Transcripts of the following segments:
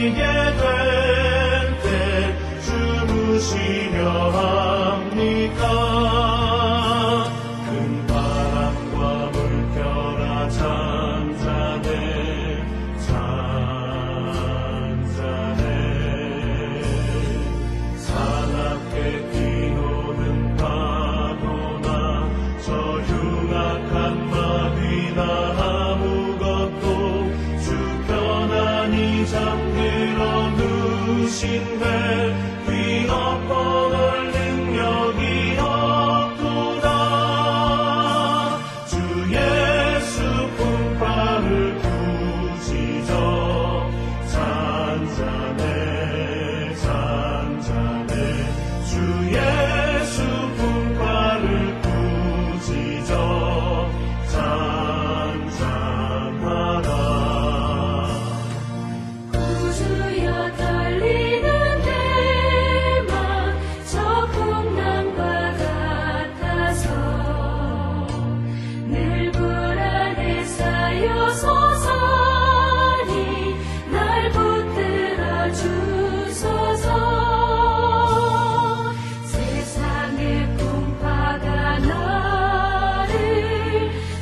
내리게 될 때 주무시려 합니까? 큰 바람과 물결아 잔잔해 잔잔해 사납게 뛰노는 파도나 저 흉악한 마귀나 아무것도 주 편안히 잠들어 누신데 뒤엎어놓을 능력이 없도다. 주 예수 품팔을 꾸짖어 잔잔해 잔잔해 주 예수 품팔을 꾸짖어 잔잔하라. 구주여 떨리는 해만 저 풍랑과 같아서 늘 불안에 쌓여 소산이 날 붙들어 주소서. 세상의 풍파가 나를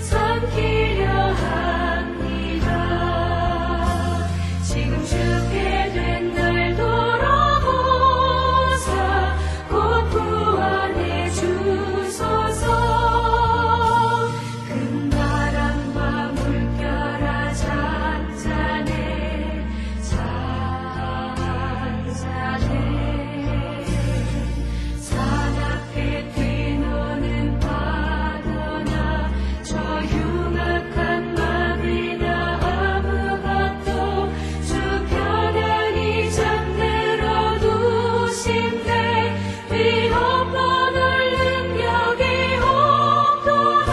삼키려 합니다. 지금 죽게 된 날 돌아보사 곧 구원해 주소서. 큰 바람과 물결아 잔잔해 잔잔해 사납게 뛰노는 파도나 저 흉악한 마귀나 아무것도 주 편안히 잠들어 두신데 뒤엎어놓을 능력이 없도다.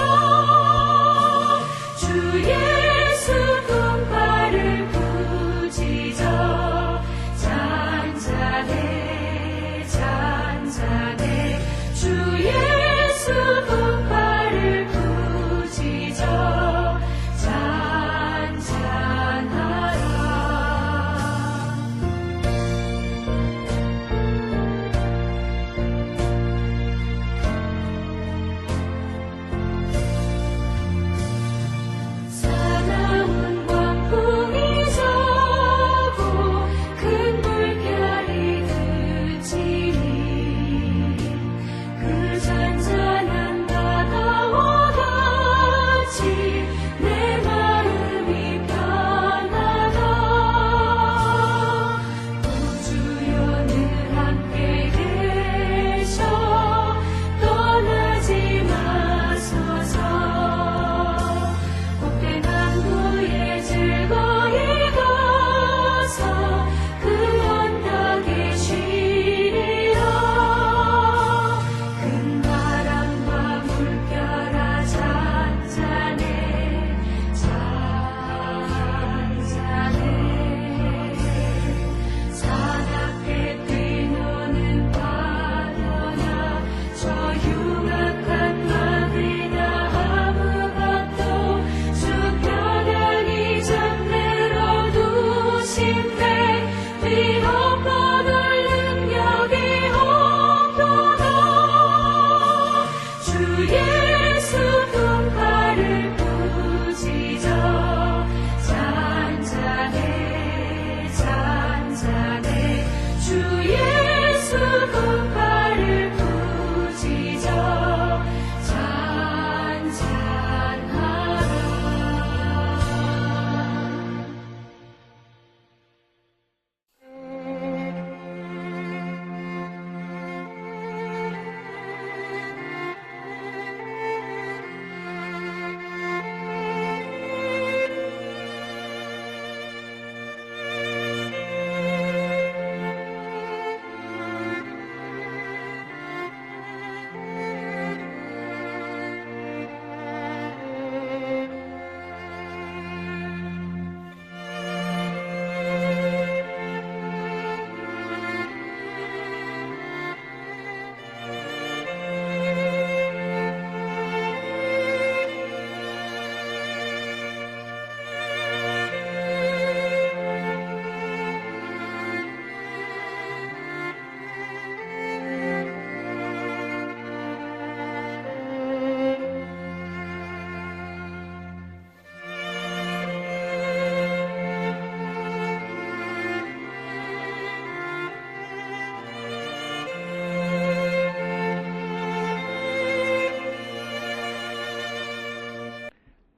주 예수 품팔을 꾸짖어 잔잔해 잔잔해 주 예수 품팔을 꾸짖어 잔잔하라. 사나운 광풍이 저고 큰 물결이 그치니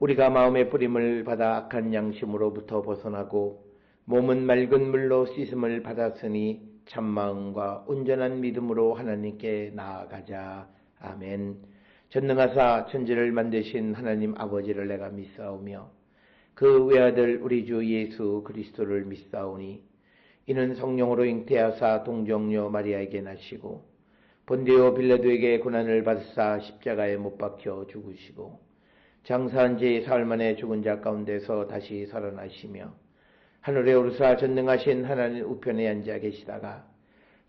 우리가 마음의 뿌림을 받아 악한 양심으로부터 벗어나고 몸은 맑은 물로 씻음을 받았으니 참마음과 온전한 믿음으로 하나님께 나아가자. 아멘. 전능하사 천지를 만드신 하나님 아버지를 내가 믿사오며 그 외아들 우리 주 예수 그리스도를 믿사오니 이는 성령으로 잉태하사 동정녀 마리아에게 나시고 본디오 빌라도에게 고난을 받으사 십자가에 못 박혀 죽으시고 장사한 지 사흘 만에 죽은 자 가운데서 다시 살아나시며 하늘에 오르사 전능하신 하나님 우편에 앉아 계시다가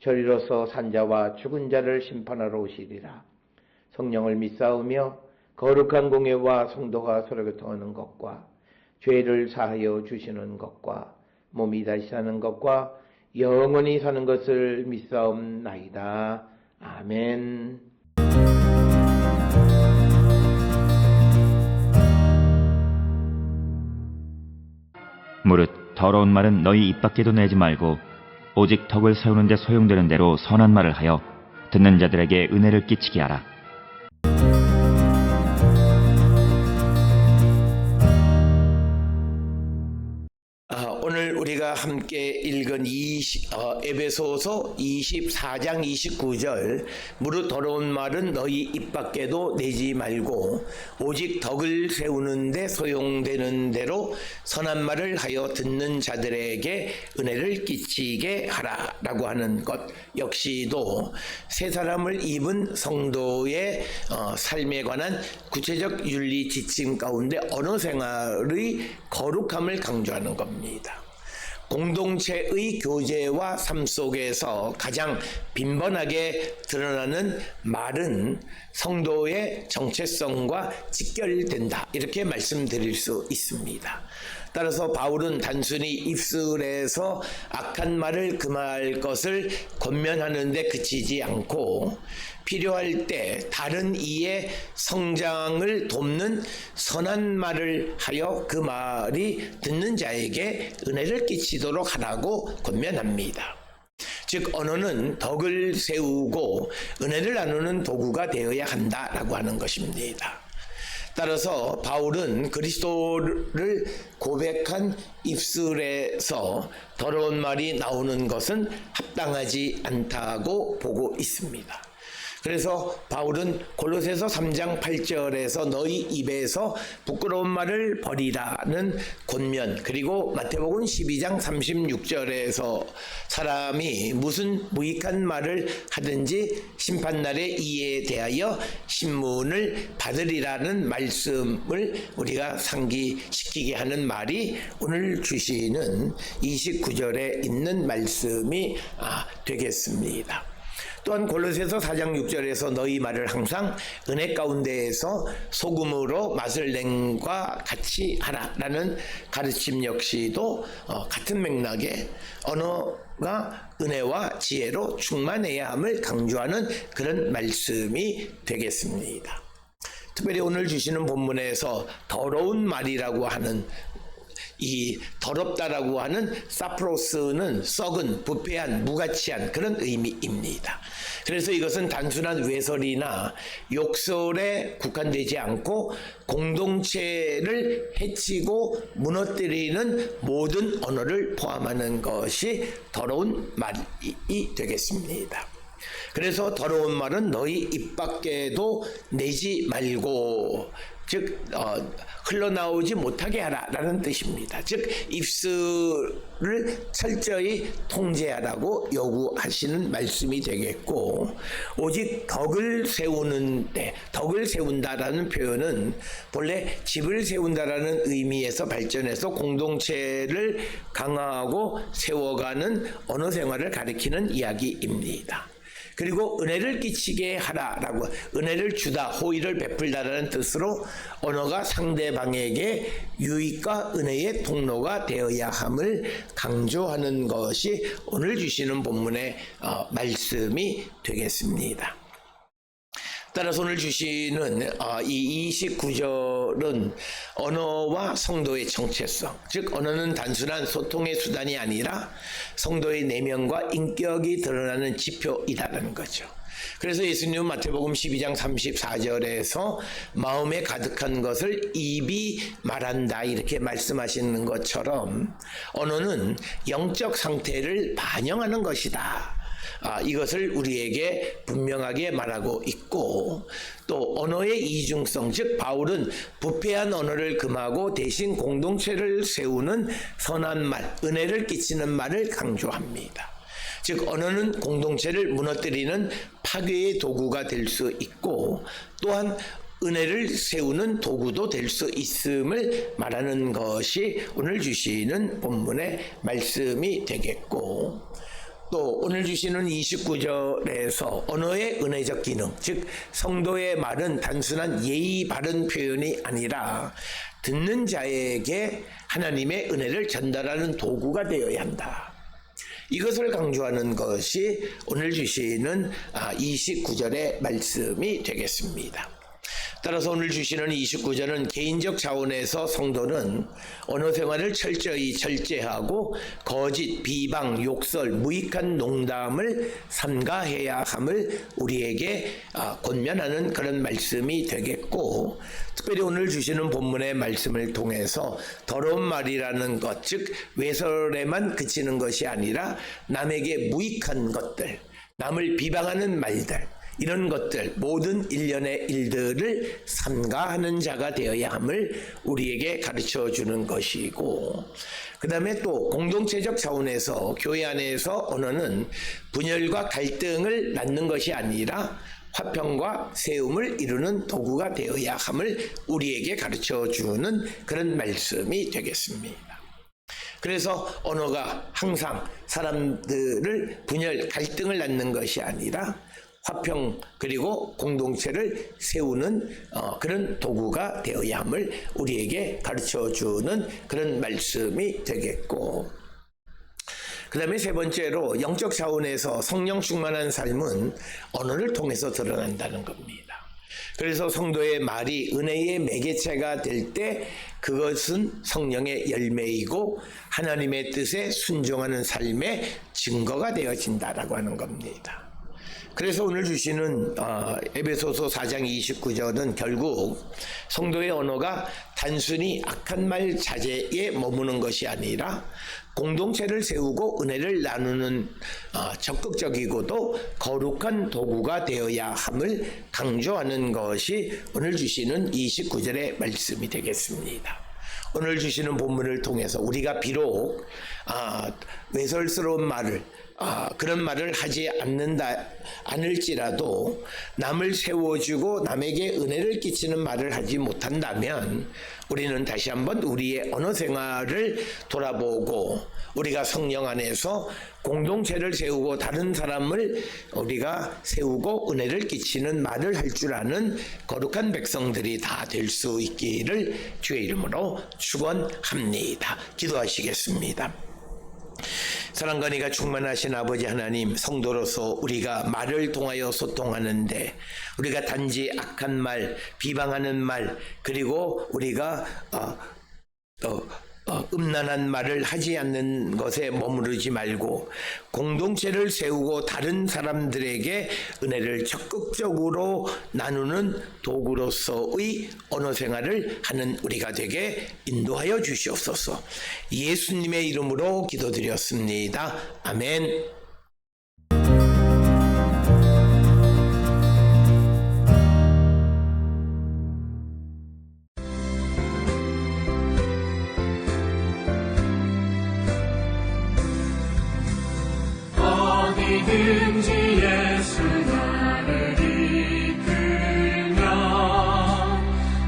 저리로서 산자와 죽은 자를 심판하러 오시리라. 성령을 믿사오며 거룩한 공예와 성도가 서로 교통하는 것과 죄를 사하여 주시는 것과 몸이 다시 사는 것과 영원히 사는 것을 믿사옵나이다. 아멘. 무릇 더러운 말은 너희 입 밖에도 내지 말고 오직 덕을 세우는 데 소용되는 대로 선한 말을 하여 듣는 자들에게 은혜를 끼치게 하라. 오늘 우리가 함께 읽은 에베소서 24장 29절 무릇 더러운 말은 너희 입 밖에도 내지 말고 오직 덕을 세우는 데 소용되는 대로 선한 말을 하여 듣는 자들에게 은혜를 끼치게 하라라고 하는 것 역시도 새 사람을 입은 성도의 삶에 관한 구체적 윤리 지침 가운데 언어 생활의 거룩함을 강조하는 겁니다. 공동체의 교제와 삶 속에서 가장 빈번하게 드러나는 말은 성도의 정체성과 직결된다. 이렇게 말씀드릴 수 있습니다. 따라서 바울은 단순히 입술에서 악한 말을 금할 것을 권면하는 데 그치지 않고 필요할 때 다른 이의 성장을 돕는 선한 말을 하여 그 말이 듣는 자에게 은혜를 끼치도록 하라고 권면합니다. 즉 언어는 덕을 세우고 은혜를 나누는 도구가 되어야 한다라고 하는 것입니다. 따라서 바울은 그리스도를 고백한 입술에서 더러운 말이 나오는 것은 합당하지 않다고 보고 있습니다. 그래서 바울은 골로새서 3장 8절에서 너희 입에서 부끄러운 말을 버리라는 권면, 그리고 마태복음 12장 36절에서 사람이 무슨 무익한 말을 하든지 심판날에 이에 대하여 신문을 받으리라는 말씀을 우리가 상기시키게 하는 말이 오늘 주시는 29절에 있는 말씀이 되겠습니다. 또한 골로새서 4장 6절에서 너희 말을 항상 은혜 가운데에서 소금으로 맛을 낸과 같이 하라라는 가르침 역시도 같은 맥락의 언어가 은혜와 지혜로 충만해야 함을 강조하는 그런 말씀이 되겠습니다. 특별히 오늘 주시는 본문에서 더러운 말이라고 하는 이 더럽다라고 하는 사프로스는 썩은, 부패한, 무가치한 그런 의미입니다. 그래서 이것은 단순한 외설이나 욕설에 국한되지 않고 공동체를 해치고 무너뜨리는 모든 언어를 포함하는 것이 더러운 말이 되겠습니다. 그래서 더러운 말은 너희 입 밖에도 내지 말고, 즉 흘러나오지 못하게 하라라는 뜻입니다. 즉 입술을 철저히 통제하라고 요구하시는 말씀이 되겠고, 오직 덕을 세우는데, 덕을 세운다라는 표현은 본래 집을 세운다라는 의미에서 발전해서 공동체를 강화하고 세워가는 언어 생활을 가리키는 이야기입니다. 그리고 은혜를 끼치게 하라라고, 은혜를 주다, 호의를 베풀다라는 뜻으로 언어가 상대방에게 유익과 은혜의 통로가 되어야 함을 강조하는 것이 오늘 주시는 본문의 말씀이 되겠습니다. 따라서 오늘 주시는 이 29절은 언어와 성도의 정체성, 즉 언어는 단순한 소통의 수단이 아니라 성도의 내면과 인격이 드러나는 지표이다라는 거죠. 그래서 예수님은 마태복음 12장 34절에서 마음에 가득한 것을 입이 말한다 이렇게 말씀하시는 것처럼 언어는 영적 상태를 반영하는 것이다. 이것을 우리에게 분명하게 말하고 있고, 또 언어의 이중성, 즉 바울은 부패한 언어를 금하고 대신 공동체를 세우는 선한 말, 은혜를 끼치는 말을 강조합니다. 즉 언어는 공동체를 무너뜨리는 파괴의 도구가 될 수 있고, 또한 은혜를 세우는 도구도 될 수 있음을 말하는 것이 오늘 주시는 본문의 말씀이 되겠고, 또 오늘 주시는 29절에서 언어의 은혜적 기능, 즉 성도의 말은 단순한 예의 바른 표현이 아니라 듣는 자에게 하나님의 은혜를 전달하는 도구가 되어야 한다. 이것을 강조하는 것이 오늘 주시는 29절의 말씀이 되겠습니다. 따라서 오늘 주시는 29절은 개인적 차원에서 성도는 언어 생활을 철저히 절제하고 거짓, 비방, 욕설, 무익한 농담을 삼가해야 함을 우리에게 권면하는 그런 말씀이 되겠고, 특별히 오늘 주시는 본문의 말씀을 통해서 더러운 말이라는 것, 즉 외설에만 그치는 것이 아니라 남에게 무익한 것들, 남을 비방하는 말들, 이런 것들, 모든 일련의 일들을 삼가하는 자가 되어야 함을 우리에게 가르쳐 주는 것이고, 그 다음에 또 공동체적 차원에서 교회 안에서 언어는 분열과 갈등을 낳는 것이 아니라 화평과 세움을 이루는 도구가 되어야 함을 우리에게 가르쳐 주는 그런 말씀이 되겠습니다. 그래서 언어가 항상 사람들을 분열, 갈등을 낳는 것이 아니라 화평 그리고 공동체를 세우는 그런 도구가 되어야 함을 우리에게 가르쳐주는 그런 말씀이 되겠고, 그 다음에 세 번째로 영적 차원에서 성령 충만한 삶은 언어를 통해서 드러난다는 겁니다. 그래서 성도의 말이 은혜의 매개체가 될 때 그것은 성령의 열매이고 하나님의 뜻에 순종하는 삶의 증거가 되어진다라고 하는 겁니다. 그래서 오늘 주시는 에베소서 4장 29절은 결국 성도의 언어가 단순히 악한 말 자제에 머무는 것이 아니라 공동체를 세우고 은혜를 나누는 적극적이고도 거룩한 도구가 되어야 함을 강조하는 것이 오늘 주시는 29절의 말씀이 되겠습니다. 오늘 주시는 본문을 통해서 우리가 비록 외설스러운 말을 그런 말을 하지 않을지라도 남을 세워주고 남에게 은혜를 끼치는 말을 하지 못한다면 우리는 다시 한번 우리의 언어 생활을 돌아보고 우리가 성령 안에서 공동체를 세우고 다른 사람을 우리가 세우고 은혜를 끼치는 말을 할 줄 아는 거룩한 백성들이 다 될 수 있기를 주의 이름으로 축원합니다. 기도하시겠습니다. 사랑과 은혜가 충만하신 아버지 하나님, 성도로서 우리가 말을 통하여 소통하는데 우리가 단지 악한 말, 비방하는 말, 그리고 우리가 음란한 말을 하지 않는 것에 머무르지 말고 공동체를 세우고 다른 사람들에게 은혜를 적극적으로 나누는 도구로서의 언어 생활을 하는 우리가 되게 인도하여 주시옵소서. 예수님의 이름으로 기도드렸습니다. 아멘. 어디든지 예수 나를 이끌면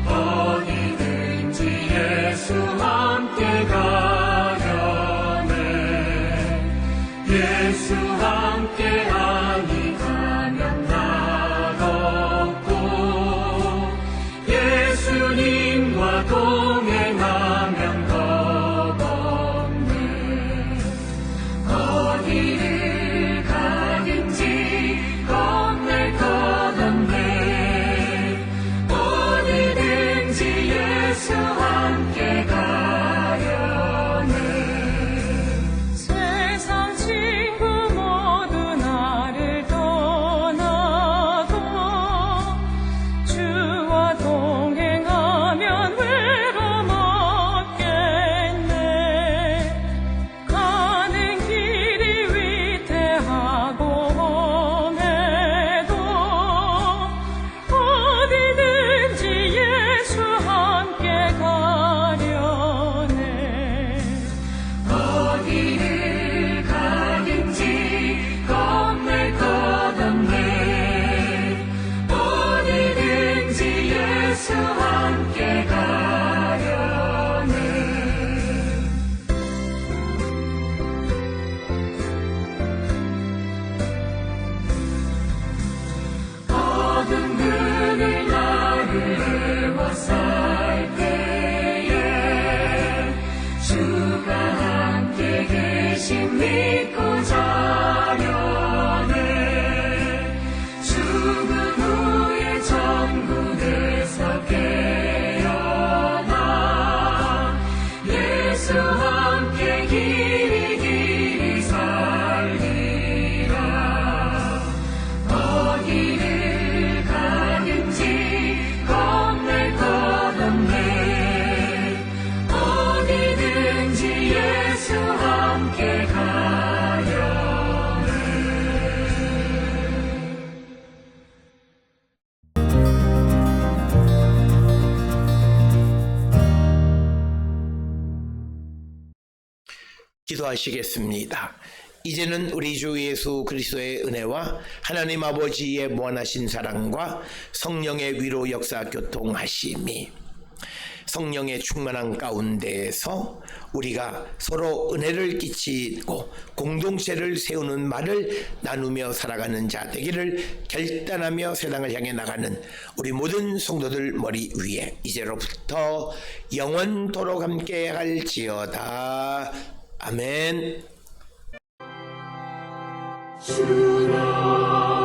어디든지 예수 함께 가려네. 예수 기도하시겠습니다. 이제는 우리 주 예수 그리스도의 은혜와 하나님 아버지의 무한하신 사랑과 성령의 위로 역사 교통하심이 성령의 충만한 가운데에서 우리가 서로 은혜를 끼치고 공동체를 세우는 말을 나누며 살아가는 자 되기를 결단하며 세상을 향해 나가는 우리 모든 성도들 머리 위에 이제로부터 영원토록 함께 할지어다. 아멘. 주라